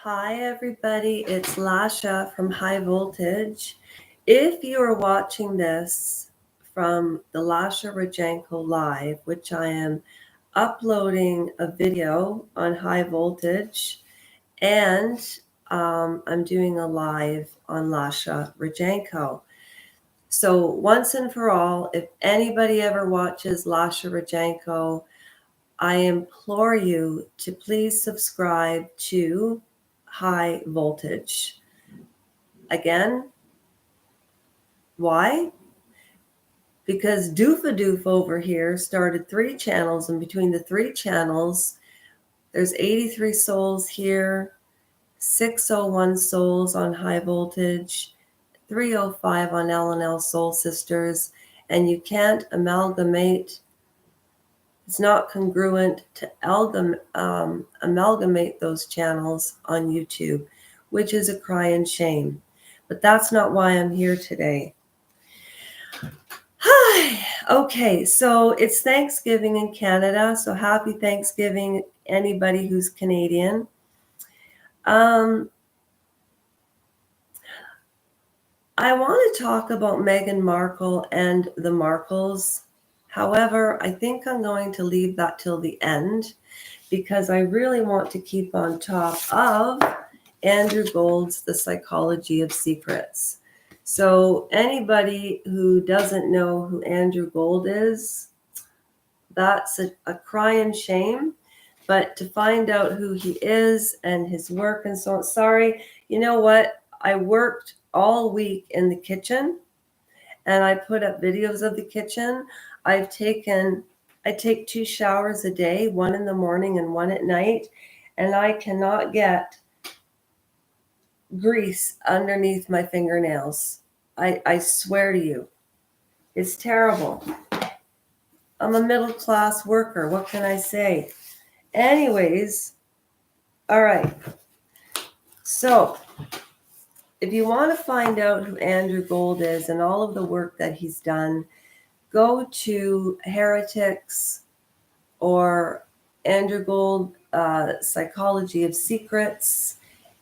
Hi, everybody. It's Lasha from High Voltage. If you are watching this from the Lasha Rajanko Live, which I am uploading a video on High Voltage, and I'm doing a live on Lasha Rajanko. So once and for all, if anybody ever watches Lasha Rajanko, I implore you to please subscribe to High Voltage. Again, why? Because Doofa over here started 3 channels, and between the 3 channels, there's 83 souls here, 601 souls on High Voltage, 305 on L&L Soul Sisters, and you can't amalgamate. It's not congruent to amalgamate those channels on YouTube, which is a cry and shame. But that's not why I'm here today. Hi. Okay, so it's Thanksgiving in Canada, so happy Thanksgiving, anybody who's Canadian. I want to talk about Meghan Markle and the Markles. However, I think I'm going to leave that till the end because I really want to keep on top of Andrew Gold's The Psychology of Secrets. So anybody who doesn't know who Andrew Gold is, that's a cry and shame. But to find out who he is and his work and so on, sorry, you know what? I worked all week in the kitchen and I put up videos of the kitchen. I take 2 showers a day, one in the morning and one at night, and I cannot get grease underneath my fingernails. I swear to you, it's terrible. I'm a middle class worker. What can I say? Anyways, all right. So if you want to find out who Andrew Gold is and all of the work that he's done, go to Heretics or Andrew Gold, Psychology of Secrets,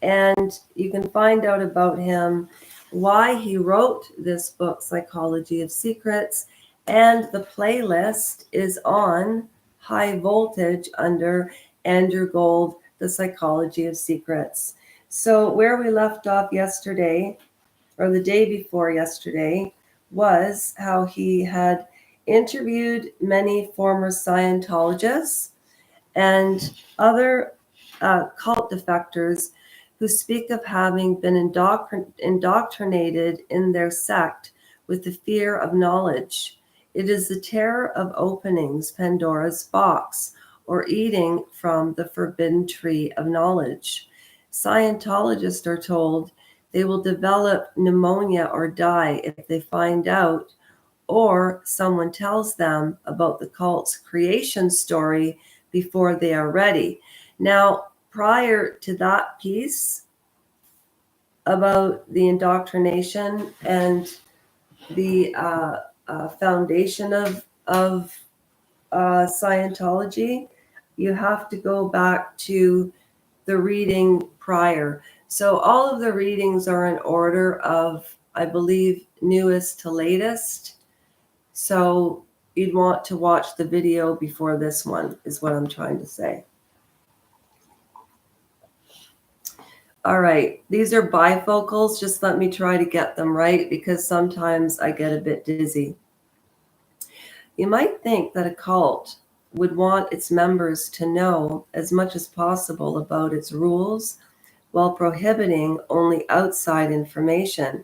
and you can find out about him, why he wrote this book, Psychology of Secrets, and the playlist is on High Voltage under Andrew Gold, The Psychology of Secrets. So where we left off yesterday, or the day before yesterday, was how he had interviewed many former Scientologists and other cult defectors who speak of having been indoctrinated in their sect with the fear of knowledge. It is the terror of openings Pandora's box or eating from the forbidden tree of knowledge. Scientologists are told they will develop pneumonia or die if they find out, or someone tells them about the cult's creation story before they are ready. Now, prior to that piece about the indoctrination and the foundation of Scientology, you have to go back to the reading prior. So all of the readings are in order of, I believe, newest to latest. So you'd want to watch the video before this one, is what I'm trying to say. All right, these are bifocals. Just let me try to get them right because sometimes I get a bit dizzy. You might think that a cult would want its members to know as much as possible about its rules while prohibiting only outside information.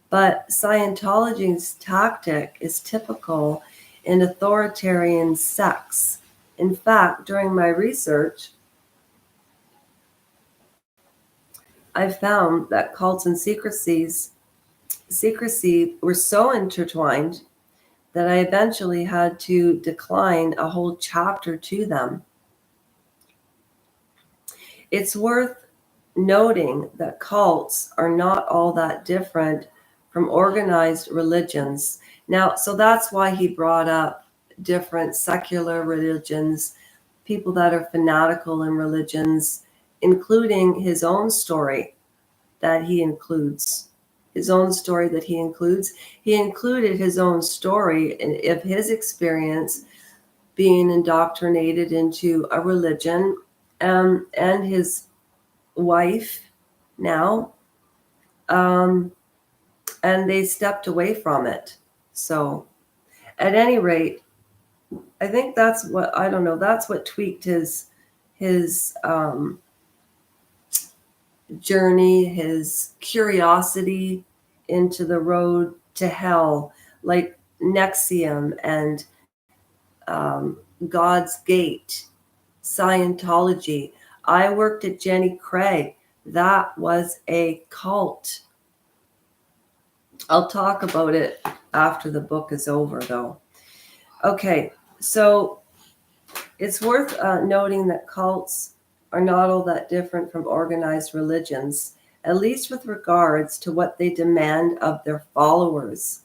But Scientology's tactic is typical in authoritarian sects. In fact, during my research, I found that cults and secrecy were so intertwined that I eventually had to decline a whole chapter to them. It's worth noting that cults are not all that different from organized religions. Now, so that's why he brought up different secular religions, people that are fanatical in religions, including his own story that he includes. His own story that he includes. He included his own story of his experience being indoctrinated into a religion, and his wife now, and they stepped away from it. So at any rate, I think that's what, I don't know, that's what tweaked his journey, his curiosity into the road to hell, like Nexium and God's Gate, Scientology. I worked at Jenny Craig. That was a cult. I'll talk about it after the book is over, though. Okay, so it's worth noting that cults are not all that different from organized religions, at least with regards to what they demand of their followers.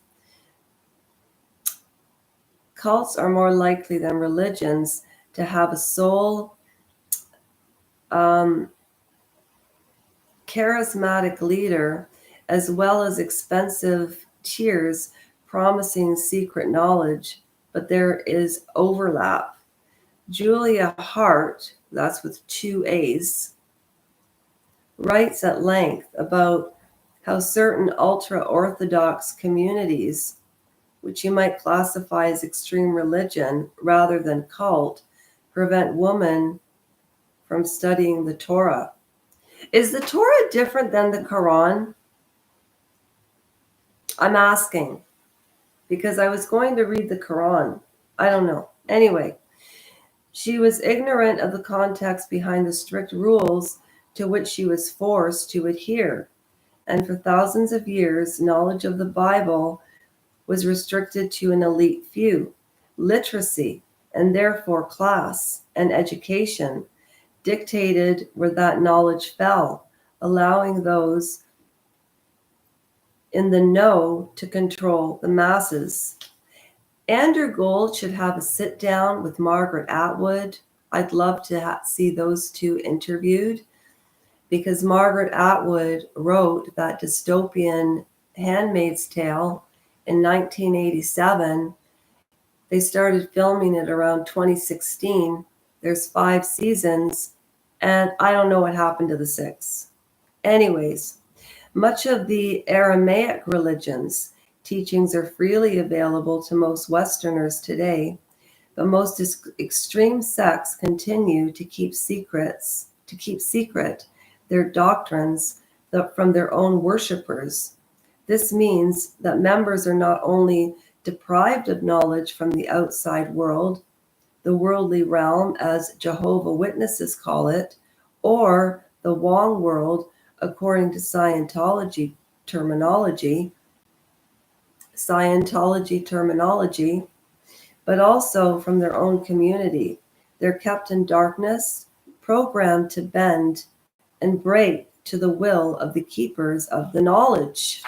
Cults are more likely than religions to have a sole, charismatic leader, as well as expensive tiers promising secret knowledge, but there is overlap. Julia Hart, that's with 2 A's, writes at length about how certain ultra-Orthodox communities, which you might classify as extreme religion rather than cult, prevent women from studying the Torah. Is the Torah different than the Quran? I'm asking, because I was going to read the Quran. I don't know. Anyway, she was ignorant of the context behind the strict rules to which she was forced to adhere. And for thousands of years, knowledge of the Bible was restricted to an elite few. Literacy, and therefore class and education, dictated where that knowledge fell, allowing those in the know to control the masses. Andrew Gold should have a sit down with Margaret Atwood. I'd love to see those two interviewed, because Margaret Atwood wrote that dystopian Handmaid's Tale in 1987. They started filming it around 2016. There's 5 seasons, and I don't know what happened to the 6. Anyways, much of the Aramaic religions teachings are freely available to most Westerners today, but most extreme sects continue to keep secret their doctrines from their own worshippers. This means that members are not only deprived of knowledge from the outside world, the worldly realm, as Jehovah's Witnesses call it, or the Wong world, according to Scientology terminology, but also from their own community. They're kept in darkness, programmed to bend and break to the will of the keepers of the knowledge.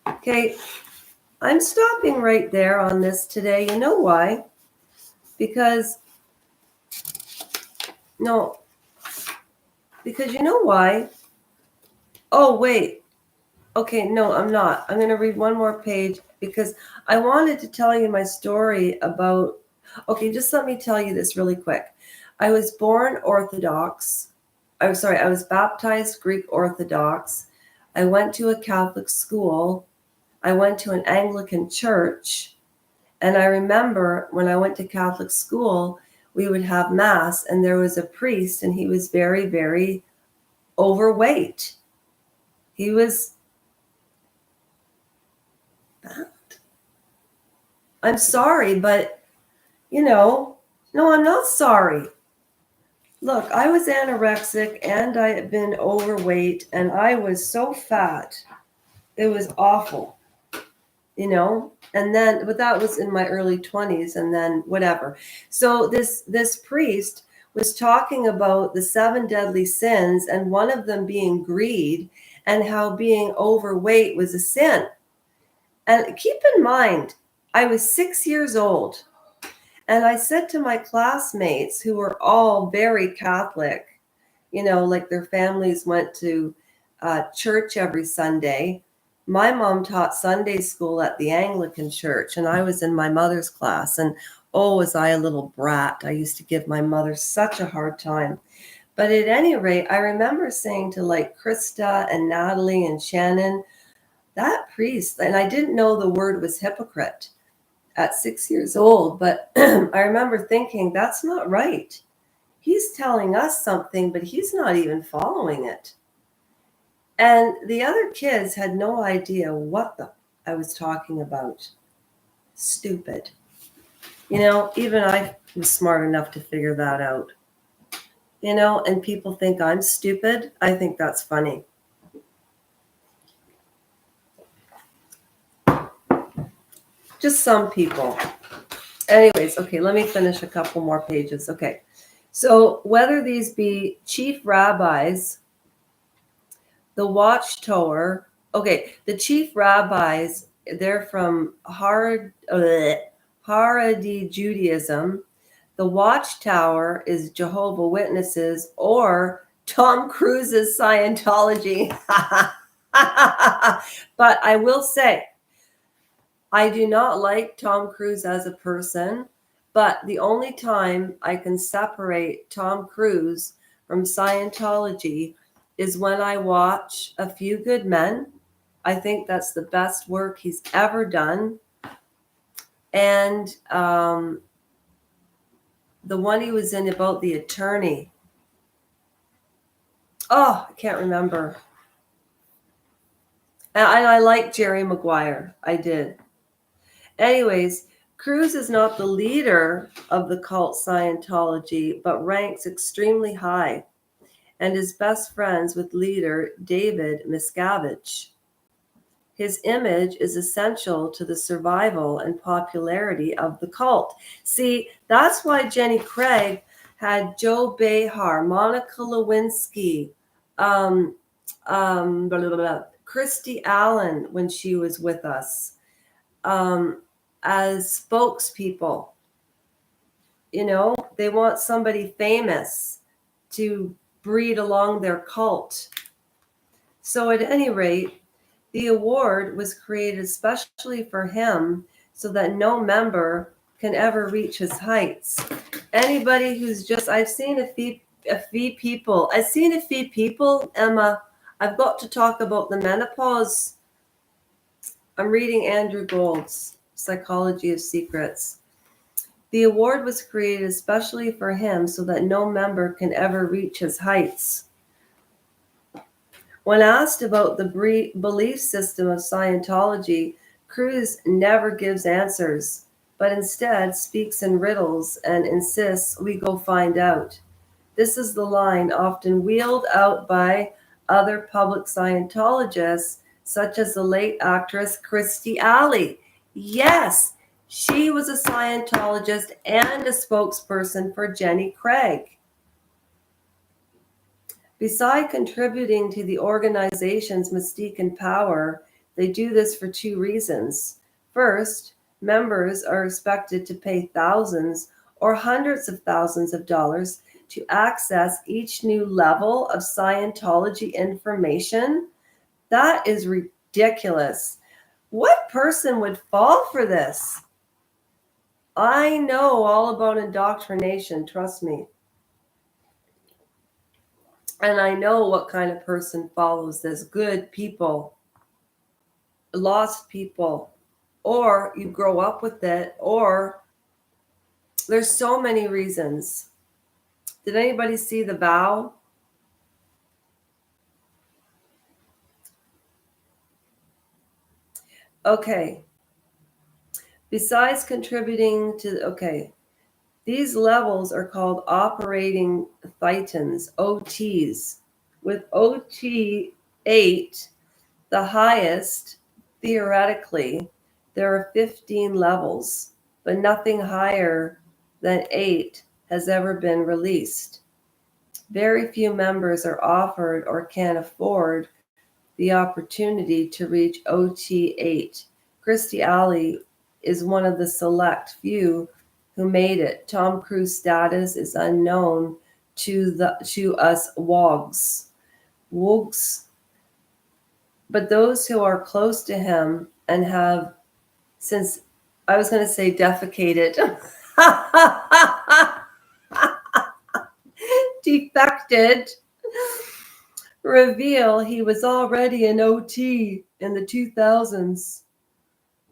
Okay, I'm stopping right there on this today. You know why? Because you know why? Oh, wait. Okay, no, I'm not. I'm going to read one more page because I wanted to tell you my story about, okay, just let me tell you this really quick. I was born Orthodox. I was baptized Greek Orthodox. I went to a Catholic school. I went to an Anglican church. And I remember when I went to Catholic school, we would have Mass, and there was a priest, and he was very, very overweight. He was bad. I'm sorry, but, no, I'm not sorry. Look, I was anorexic, and I had been overweight, and I was so fat. It was awful, and then, but that was in my early 20s, and then whatever. So this priest was talking about the 7 deadly sins, and one of them being greed, and how being overweight was a sin. And keep in mind, I was 6 years old, and I said to my classmates, who were all very Catholic, like their families went to church every Sunday. My mom taught Sunday school at the Anglican church, and I was in my mother's class. And oh, was I a little brat. I used to give my mother such a hard time. But at any rate, I remember saying to like Krista and Natalie and Shannon, that priest, and I didn't know the word was hypocrite at 6 years old, but I remember thinking, that's not right. He's telling us something, but he's not even following it. And the other kids had no idea what I was talking about. Stupid. Even I was smart enough to figure that out. And people think I'm stupid. I think that's funny. Just some people. Anyways, okay, let me finish a couple more pages. Okay, so whether these be chief rabbis, the watchtower, okay, the chief rabbis, they're from Haredi Judaism. The Watchtower is Jehovah's Witnesses or Tom Cruise's Scientology. But I will say, I do not like Tom Cruise as a person, but the only time I can separate Tom Cruise from Scientology is when I watch A Few Good Men. I think that's the best work he's ever done. And the one he was in about the attorney. Oh, I can't remember. And I like Jerry Maguire. I did. Anyways, Cruise is not the leader of the cult Scientology, but ranks extremely high and is best friends with leader David Miscavige. His image is essential to the survival and popularity of the cult. See, that's why Jenny Craig had Joe Behar, Monica Lewinsky, Christy Allen when she was with us as spokespeople. They want somebody famous to breed along their cult. So at any rate, the award was created especially for him so that no member can ever reach his heights. Anybody who's I've seen a few people, Emma, I've got to talk about the menopause. I'm reading Andrew Gould's Psychology of Secrets. The award was created especially for him so that no member can ever reach his heights. When asked about the belief system of Scientology, Cruise never gives answers, but instead speaks in riddles and insists we go find out. This is the line often wheeled out by other public Scientologists, such as the late actress Kirstie Alley. Yes, she was a Scientologist and a spokesperson for Jenny Craig. Besides contributing to the organization's mystique and power, they do this for two reasons. First, members are expected to pay thousands or hundreds of thousands of dollars to access each new level of Scientology information. That is ridiculous. What person would fall for this? I know all about indoctrination, trust me. And I know what kind of person follows this. Good people, lost people, or you grow up with it, or there's so many reasons. Did anybody see The Vow? Okay. Besides contributing to, these levels are called operating thetans, OTs. With OT 8, the highest, theoretically, there are 15 levels, but nothing higher than 8 has ever been released. Very few members are offered or can afford the opportunity to reach OT 8. Kirstie Alley is one of the select few who made it. Tom Cruise's status is unknown to us wogs. But those who are close to him and have, since I was going to say defecated, defected, reveal he was already an OT in the 2000s.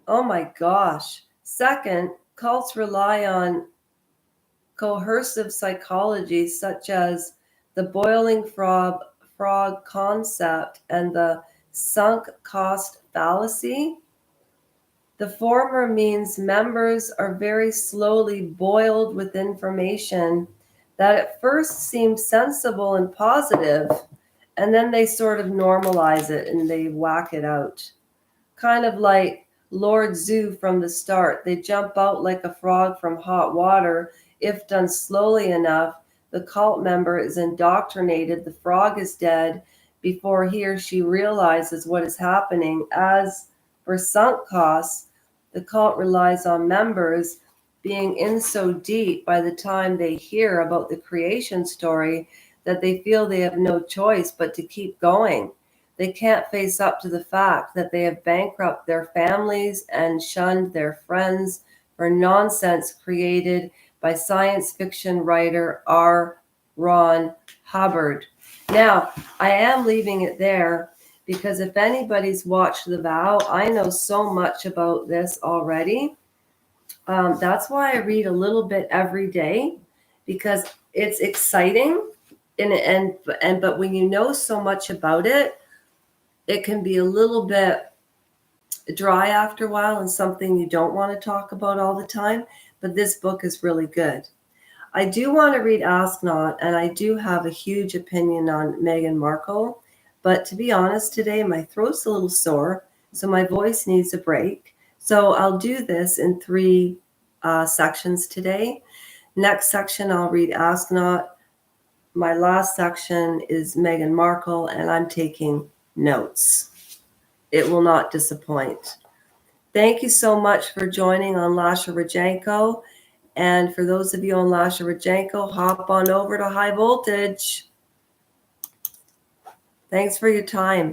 Oh my gosh. Second, cults rely on coercive psychology such as the boiling frog concept and the sunk cost fallacy. The former means members are very slowly boiled with information that at first seems sensible and positive, and then they sort of normalize it and they whack it out. Kind of like Lord Zoo from the start. They jump out like a frog from hot water. If done slowly enough, the cult member is indoctrinated. The frog is dead before he or she realizes what is happening. As for sunk costs, the cult relies on members being in so deep by the time they hear about the creation story that they feel they have no choice but to keep going. They can't face up to the fact that they have bankrupted their families and shunned their friends for nonsense created by science fiction writer R. Ron Hubbard. Now, I am leaving it there because if anybody's watched The Vow, I know so much about this already. That's why I read a little bit every day, because it's exciting, but when you know so much about it, it can be a little bit dry after a while and something you don't want to talk about all the time. But this book is really good. I do want to read Ask Not, and I do have a huge opinion on Meghan Markle. But to be honest, today my throat's a little sore, so my voice needs a break. So I'll do this in 3 sections today. Next section, I'll read Ask Not. My last section is Meghan Markle, and I'm taking notes. It will not disappoint. Thank you so much for joining on Lasha Rajenko. And for those of you on Lasha Rajenko, hop on over to High Voltage. Thanks for your time.